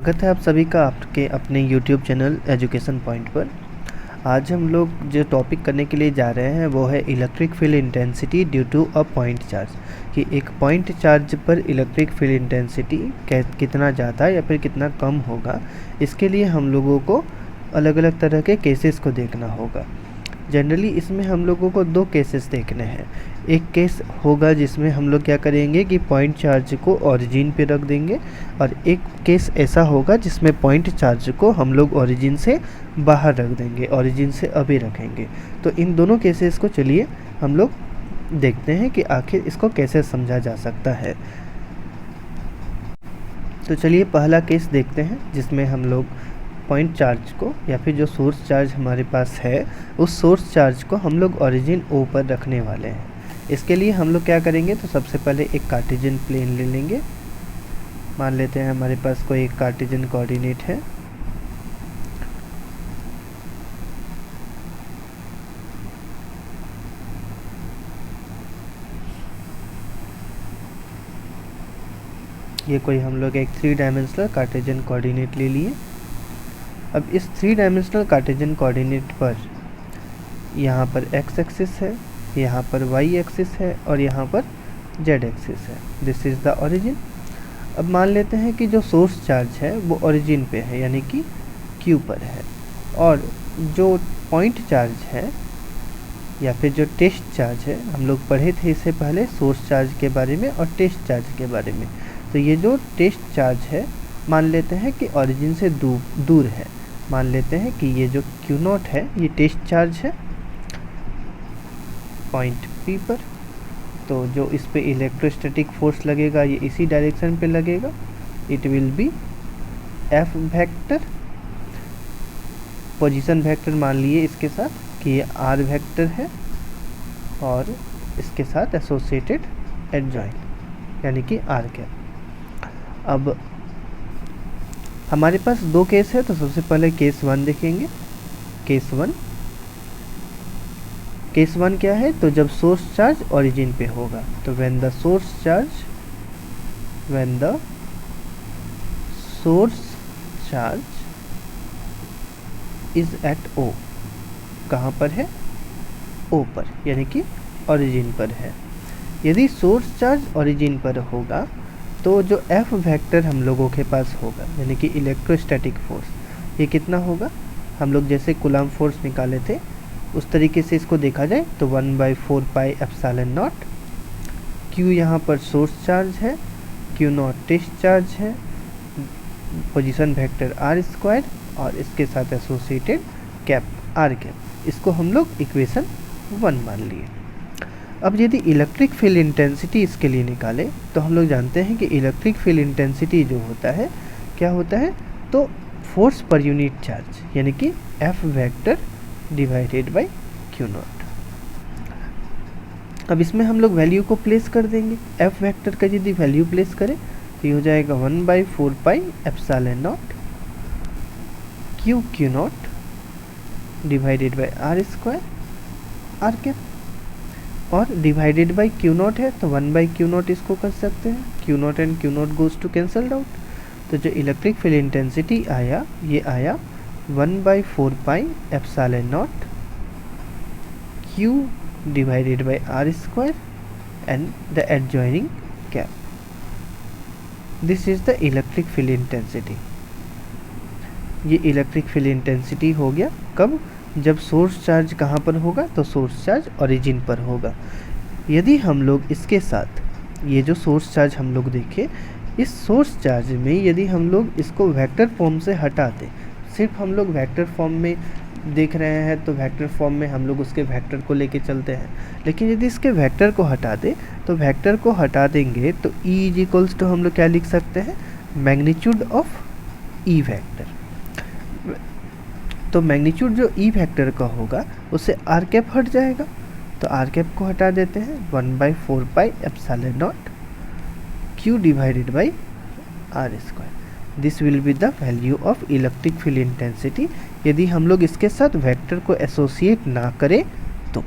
स्वागत है आप सभी का आपके अपने YouTube चैनल एजुकेशन पॉइंट पर। आज हम लोग जो टॉपिक करने के लिए जा रहे हैं वो है electric field intensity due to a point charge, कि एक पॉइंट चार्ज पर इलेक्ट्रिक फील्ड इंटेंसिटी कितना ज़्यादा या फिर कितना कम होगा। इसके लिए हम लोगों को अलग अलग तरह के केसेस को देखना होगा। जनरली इसमें हम लोगों को दो केसेस देखने हैं। एक केस होगा जिसमें हम लोग क्या करेंगे कि पॉइंट चार्ज को ओरिजिन पे रख देंगे, और एक केस ऐसा होगा जिसमें पॉइंट चार्ज को हम लोग ओरिजिन से बाहर रख देंगे, ओरिजिन से अभी रखेंगे। तो इन दोनों केसेस को चलिए हम लोग देखते हैं कि आखिर इसको कैसे समझा जा सकता है। तो चलिए पहला केस देखते हैं जिसमें हम लोग पॉइंट चार्ज को या फिर जो सोर्स चार्ज हमारे पास है उस सोर्स चार्ज को हम लोग ओरिजिन ओ पर रखने वाले हैं। इसके लिए हम लोग क्या करेंगे, तो सबसे पहले एक कार्टेशियन प्लेन ले लेंगे। मान लेते हैं हमारे पास कोई एक कार्टेशियन कोऑर्डिनेट है। ये कोई हम लोग एक 3 डायमेंशनल कार्टेशियन कोऑर्डिनेट ले लिए। अब इस 3 डायमेंशनल कार्टेशियन कोऑर्डिनेट पर यहाँ पर x एक्सिस है, यहाँ पर y एक्सिस है और यहाँ पर z एक्सिस है। This is the origin. अब मान लेते हैं कि जो सोर्स चार्ज है वो ओरिजिन पे है, यानी कि Q पर है, और जो पॉइंट चार्ज है या फिर जो टेस्ट चार्ज है, हम लोग पढ़े थे इससे पहले सोर्स चार्ज के बारे में और टेस्ट चार्ज के बारे में। तो ये जो टेस्ट चार्ज है मान लेते हैं कि ओरिजिन से दूर है। मान लेते हैं कि ये जो Q0 है ये टेस्ट चार्ज है पॉइंट P पर। तो जो इस पे इलेक्ट्रोस्टैटिक फोर्स लगेगा ये इसी डायरेक्शन पे लगेगा। It will B F vector. Position vector मान लिए इसके साथ कि ये R वेक्टर है, और इसके साथ एसोसिएटेड एडजॉइन यानी कि R कैप। अब हमारे पास दो केस है, तो सबसे पहले केस 1 देखेंगे। केस 1 क्या है, तो जब सोर्स चार्ज ओरिजिन पे होगा, तो when the source charge is at O। कहाँ पर है, O पर, यानी कि ओरिजिन पर है। यदि सोर्स चार्ज ओरिजिन पर होगा तो जो F वेक्टर हम लोगों के पास होगा, यानी कि इलेक्ट्रोस्टैटिक फोर्स, ये कितना होगा। हम लोग जैसे कूलम्ब फोर्स निकाले थे उस तरीके से इसको देखा जाए तो 1/4 पाई एप्सिलॉन नॉट। Q यहाँ पर सोर्स चार्ज है, Q0 टेस्ट चार्ज है, पोजीशन वेक्टर R² और इसके साथ एसोसिएटेड कैप R कैप। इसको हम लोग इक्वेशन 1 मान लिए। अब यदि इलेक्ट्रिक फील्ड इंटेंसिटी इसके लिए निकाले तो हम लोग जानते हैं कि इलेक्ट्रिक फील्ड इंटेंसिटी जो होता है क्या होता है, तो फोर्स पर यूनिट चार्ज यानी कि F vector divided by Q0। अब इसमें हम लोग वैल्यू को प्लेस कर देंगे। F वेक्टर का यदि वैल्यू प्लेस करें तो ये हो जाएगा 1/4 pi epsilon not Q0 divided by R² R cap, और डिवाइडेड बाय Q0 है तो 1/Q0 इसको कर सकते हैं। Q0 and Q0 goes two cancelled out. तो जो इलेक्ट्रिक फील्ड इंटेंसिटी आया ये आया 1/4 pi epsilon not Q divided by R² and the adjoining cap. This is the electric field intensity. ये इलेक्ट्रिक फील्ड इंटेंसिटी हो गया कब, जब सोर्स चार्ज कहाँ पर होगा, तो सोर्स चार्ज ओरिजिन पर होगा। यदि हम लोग इसके साथ ये जो सोर्स चार्ज हम लोग देखें, इस सोर्स चार्ज में यदि हम लोग इसको वेक्टर फॉर्म से हटा दें, सिर्फ हम लोग वेक्टर फॉर्म में देख रहे हैं तो वेक्टर फॉर्म में हम लोग उसके वेक्टर को लेके चलते हैं, लेकिन यदि इसके वेक्टर को हटा दें तो वेक्टर को हटा देंगे तो E इज इक्वल्स टू हम लोग क्या लिख सकते हैं, मैग्नीट्यूड ऑफ E वेक्टर। तो मैग्नीट्यूड जो E वेक्टर का होगा उससे R कैप हट जाएगा, तो R कैप को हटा देते हैं 1/4 pi epsilon not Q divided by R²। This will be the value of electric field intensity यदि हम लोग इसके साथ वेक्टर को एसोसिएट ना करें तो।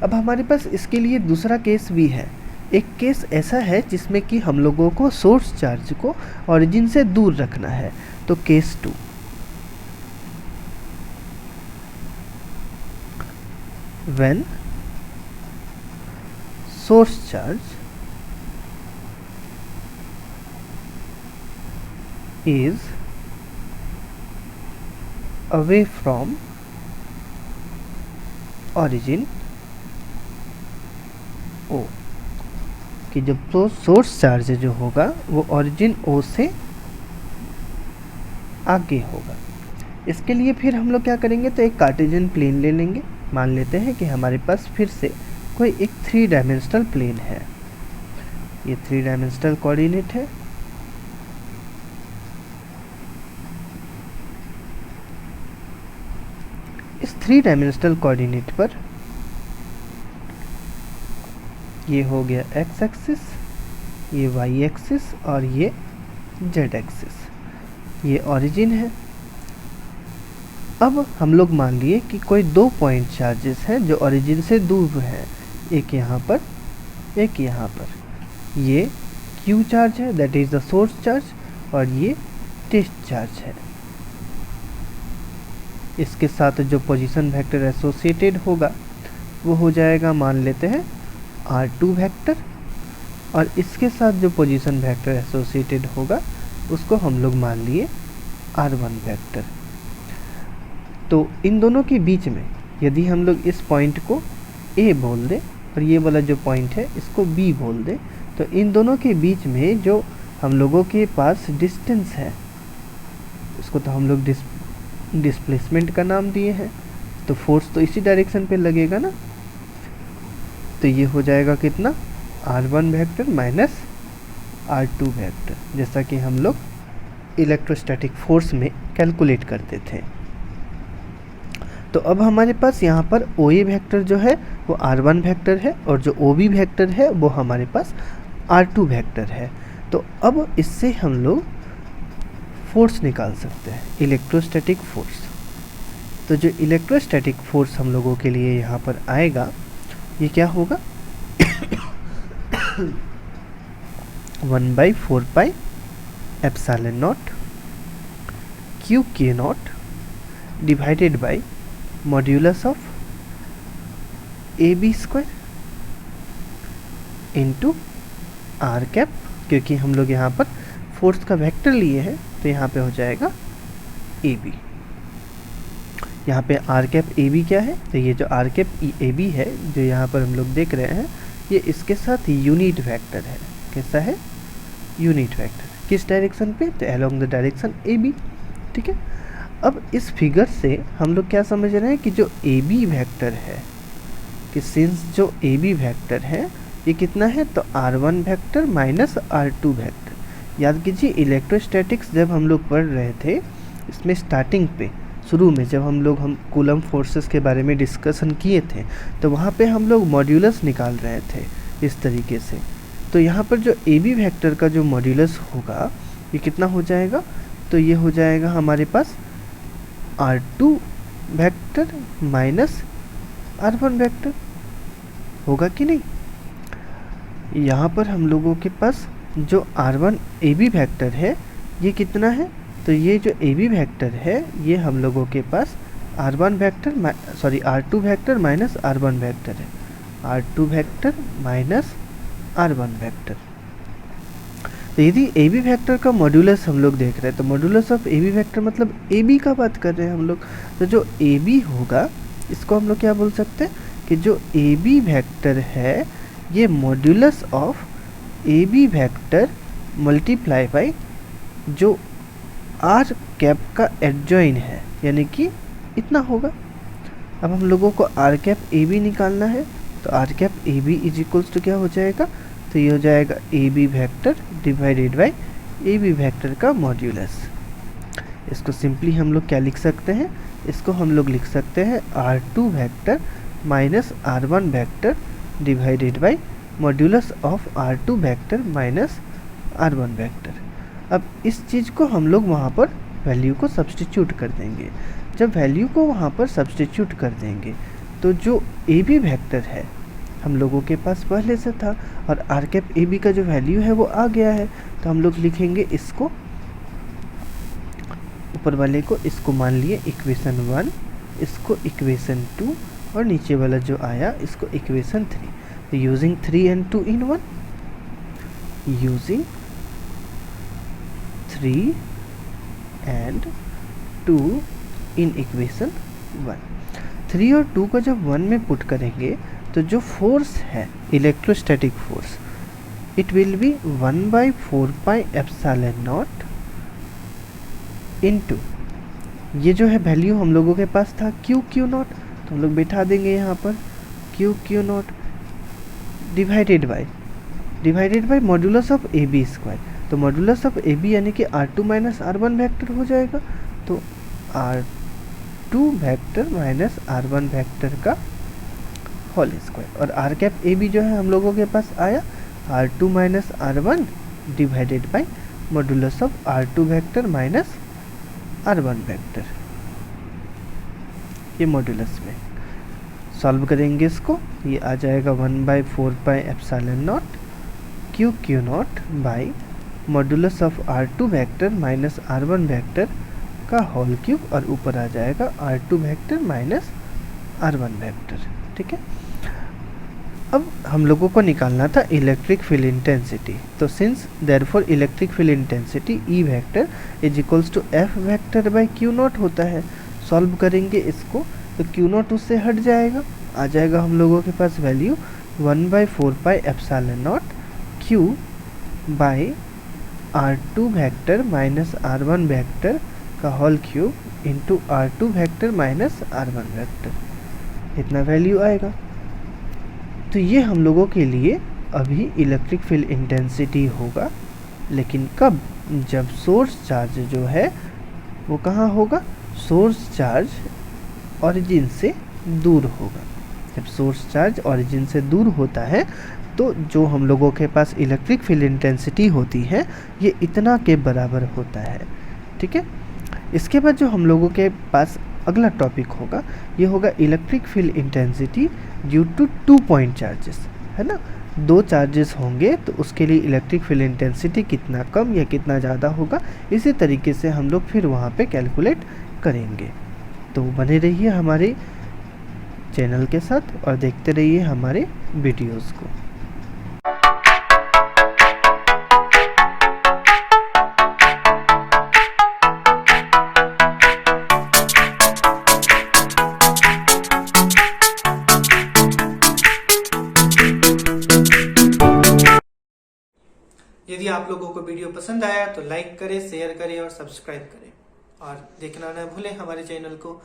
अब हमारे पास इसके लिए दूसरा केस भी है। एक केस ऐसा है जिसमें कि हम लोगों को सोर्स चार्ज को ओरिजिन से दूर रखना है। तो case 2, when source charge is away from origin O, कि जब तो सोर्स चार्ज जो होगा वो ओरिजिन O से आगे होगा। इसके लिए फिर हम लोग क्या करेंगे, तो एक कार्टेशियन प्लेन ले लेंगे। मान लेते हैं कि हमारे पास फिर से कोई एक 3 डायमेंशनल प्लेन है, ये 3 डायमेंशनल कोऑर्डिनेट है। इस 3 डायमेंशनल कोऑर्डिनेट पर ये हो गया x एक्सिस, ये y एक्सिस और ये z एक्सिस, ये ओरिजिन है। अब हम लोग मान लिए कि कोई 2 पॉइंट चार्जेस हैं जो ओरिजिन से दूर हैं, एक यहाँ पर, एक यहाँ पर। ये Q चार्ज है, that is the source charge, और ये टेस्ट चार्ज है। इसके साथ जो पोजीशन वेक्टर एसोसिएटेड होगा वो हो जाएगा, मान लेते हैं R2 वेक्टर, और इसके साथ जो पोजीशन वेक्टर एसोसिएटेड होगा उसको हम लोग मान लिए R1 वेक्टर। तो इन दोनों के बीच में यदि हम लोग इस पॉइंट को A बोल दें और ये वाला जो पॉइंट है इसको B बोल दें, तो इन दोनों के बीच में जो हम लोगों के पास डिस्टेंस है उसको तो हम लोग डिस्प्लेसमेंट का नाम दिए हैं, तो फोर्स तो इसी डायरेक्शन पे लगेगा ना। तो ये हो जाएगा कितना, R1 vector minus R2 vector, जैसा कि हम लोग इलेक्ट्रोस्टैटिक फोर्स में कैलकुलेट करते थे। तो अब हमारे पास यहाँ पर OA वेक्टर जो है वो R1 वेक्टर है, और जो OB वेक्टर है वो हमारे पास R2 वेक्टर है। तो अब इससे हम लोग फोर्स निकाल सकते हैं, इलेक्ट्रोस्टैटिक फोर्स। तो जो इलेक्ट्रोस्टैटिक फोर्स हम लोगों के लिए यहाँ पर आएगा, ये क्या होगा 1/4 pi epsilon not Q K not divided by modulus of AB square into R cap, क्योंकि हम लोग यहाँ पर फोर्स का वेक्टर लिए हैं तो यहाँ पे हो जाएगा AB। यहाँ पे R कैप AB क्या है, तो ये जो R कैप AB है जो यहाँ पर हम लोग देख रहे हैं, ये इसके साथ यूनिट वेक्टर है। कैसा है, यूनिट वेक्टर। किस डायरेक्शन पे, तो अलोंग द डायरेक्शन AB। ठीक है, अब इस फिगर से हम लोग क्या समझ रहे हैं कि जो AB वेक्टर है, कि सिंस जो AB वेक्टर है ये कितना है, तो R1 vector minus R2 vector. याद कीजिए इलेक्ट्रोस्टैटिक्स जब हम लोग पढ़ रहे थे, इसमें स्टार्टिंग पे शुरू में जब हम कूलम फोर्सेस के बारे में डिस्कशन किए थे, तो वहाँ पे हम लोग मॉड्यूलस निकाल रहे थे इस तरीके से। तो यहाँ पर जो AB वेक्टर का जो मॉड्यूलस होगा ये कितना हो जाएगा, तो ये हो जाएगा हमारे पास R2 vector minus R1 vector, होगा कि नहीं। यहाँ पर हम लोगों के पास जो R1 AB वेक्टर है ये कितना है, तो ये जो AB वेक्टर है ये हम लोगों के पास R2 vector minus R1 vector है, R2 vector minus R1 vector. तो यदि AB वेक्टर का मॉड्यूलस हम लोग देख रहे हैं, तो मॉड्यूलस ऑफ AB वेक्टर मतलब AB का बात कर रहे हैं हम लोग। तो जो AB होगा इसको हम लोग क्या बोल सकते हैं कि जो AB वेक्टर है ये modulus of AB vector multiply by जो R कैप का एडजॉइन है, यानी कि इतना होगा। अब हम लोगों को R कैप AB निकालना है, तो R cap AB is equals to क्या हो जाएगा, तो ये हो जाएगा AB vector divided by AB vector का मॉड्यूलस। इसको सिंपली हम लोग क्या लिख सकते हैं, इसको हम लोग लिख सकते हैं R2 vector minus R1 vector divided by modulus of R2 vector minus R1 vector. अब इस चीज़ को हम लोग वहाँ पर वैल्यू को सब्स्टिट्यूट कर देंगे। जब वैल्यू को वहाँ पर सब्स्टिट्यूट कर देंगे तो जो AB वेक्टर है हम लोगों के पास पहले से था, और R कैप AB का जो वैल्यू है वो आ गया है, तो हम लोग लिखेंगे इसको ऊपर वाले को इसको मान लिए इक्वेशन 1, इसको इक्वेशन 2 और नीचे वाला जो आया इसको इक्वेशन 3. तो using 3 and 2 in 1, using 3 and 2 in equation 1. 3 और 2 को जब 1 में पुट करेंगे तो जो फोर्स है electrostatic force, it will be 1/4πε0 into, ये जो है वैल्यू हम लोगों के पास था Q0, तो हम लोग बैठा देंगे यहाँ पर Q0 divided by modulus of AB square. तो मॉड्यूलस ऑफ AB यानी कि R2 माइनस R1 वेक्टर हो जाएगा. तो R2 vector minus R1 vector का होल स्क्वायर. और आर कैप AB जो है हम लोगों के पास आया R2 minus R1 divided by modulus of R2 vector minus R1 vector. ये मॉड्यूलस में सॉल्व करेंगे इसको, ये आ जाएगा 1/4πε0 Q0 by modulus of R2 vector minus R1 vector का होल क्यूब, और ऊपर आ जाएगा R2 vector minus R1 vector. ठीक है. अब हम लोगों को निकालना था इलेक्ट्रिक फील्ड इंटेंसिटी. तो since therefore electric field intensity E vector is equals to F vector by Q0 होता है. सॉल्व करेंगे इसको तो Q0 उससे हट जाएगा, आ जाएगा हम लोगों के पास value 1/4πε0 Q by R2 vector minus R1 vector का whole cube into R2 vector minus R1 vector. इतना वैल्यू आएगा. तो ये हम लोगों के लिए अभी इलेक्ट्रिक फील्ड इंटेंसिटी होगा. लेकिन कब? जब सोर्स चार्ज जो है वो कहाँ होगा? सोर्स चार्ज ओरिजिन से दूर होगा. जब सोर्स चार्ज ओरिजिन से दूर होता है तो जो हम लोगों के पास इलेक्ट्रिक फील्ड इंटेंसिटी होती है ये इतना के बराबर होता है. ठीक है. इसके बाद जो हम लोगों के पास अगला टॉपिक होगा ये होगा electric field intensity due to 2 point charges, है ना. 2 चार्जेस होंगे तो उसके लिए इलेक्ट्रिक फील्ड इंटेंसिटी कितना कम या कितना ज़्यादा होगा, इसी तरीके से हम लोग फिर वहाँ पे कैलकुलेट करेंगे. तो बने रहिए हमारे चैनल के साथ और देखते रहिए हमारे वीडियोज़ को. यदि आप लोगों को वीडियो पसंद आया तो लाइक करें, शेयर करें और सब्सक्राइब करें. और देखना न भूलें हमारे चैनल को